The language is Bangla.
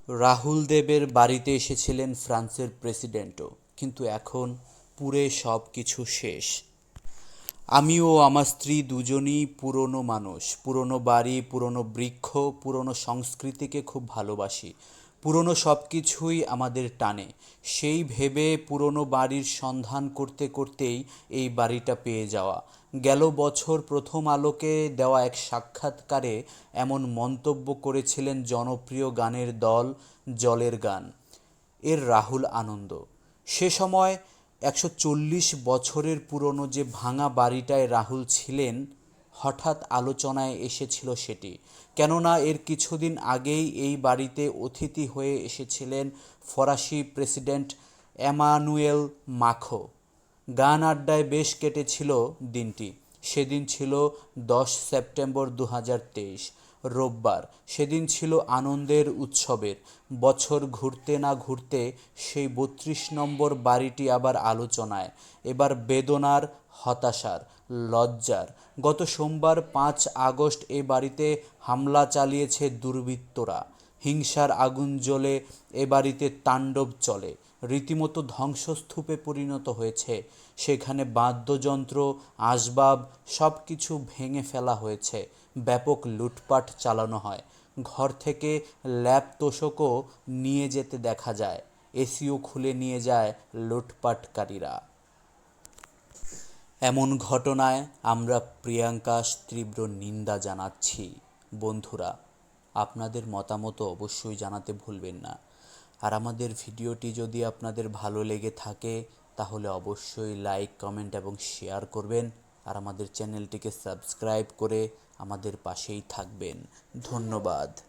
রাহুল দেবের বাড়িতে এসেছিলেন ফ্রান্সের প্রেসিডেন্টও, কিন্তু এখন পুরে সব কিছু শেষ। আমি ও আমার স্ত্রী দুজনই পুরনো মানুষ, পুরনো বাড়ি, পুরনো বৃক্ষ, পুরনো সংস্কৃতিকে খুব ভালোবাসি। পুরনো সব কিছুই আমাদের টানে। সেই ভেবে পুরনো বাড়ির সন্ধান করতে করতেই এই বাড়িটা পেয়ে যাওয়া। গেল বছর প্রথম আলোকে দেওয়া এক সাক্ষাৎকারে এমন মন্তব্য করেছিলেন জনপ্রিয় গানের দল জলের গান এর রাহুল আনন্দ। সে সময় ১৪০ বছরের পুরনো যে ভাঙা বাড়িটায় রাহুল ছিলেন, হঠাৎ আলোচনায় এসেছিল সেটি। কেননা এর কিছুদিন আগেই এই বাড়িতে অতিথি হয়ে এসেছিলেন ফরাসি প্রেসিডেন্ট এমানুয়েল মাখোঁ। গান আড্ডায় বেশ কেটেছিল দিনটি। সেদিন ছিল ১০ সেপ্টেম্বর ২০২৩, রোববার। সেদিন ছিল আনন্দের উৎসবের। বছর ঘুরতে না ঘুরতে সেই ৩২ নম্বর বাড়িটি আবার আলোচনায়। এবার বেদনার, হতাশার, লজ্জার। গত সোমবার ৫ আগস্ট এ বাড়িতে হামলা চালিয়েছে দুর্বৃত্তরা। হিংসার আগুন জ্বলে এ বাড়িতে তাণ্ডব চলে। রীতিমতো ধ্বংসস্তূপে পরিণত হয়েছে। সেখানে বাদ্যযন্ত্র, আসবাব সব কিছু ভেঙে ফেলা হয়েছে। ব্যাপক লুটপাট চালানো হয়। ঘর থেকে ল্যাপ তোশকও নিয়ে যেতে দেখা যায়। এসিও খুলে নিয়ে যায় লুটপাটকারীরা। এমন ঘটনায় আমরা প্রিয়াঙ্কা তীব্র নিন্দা জানাচ্ছি। বন্ধুরা, আপনাদের মতামত অবশ্যই জানাতে ভুলবেন না। আর আমাদের ভিডিওটি যদি আপনাদের ভালো লেগে থাকে তাহলে অবশ্যই লাইক, কমেন্ট এবং শেয়ার করবেন। আর আমাদের চ্যানেলটিকে সাবস্ক্রাইব করে আমাদের পাশেই থাকবেন। ধন্যবাদ।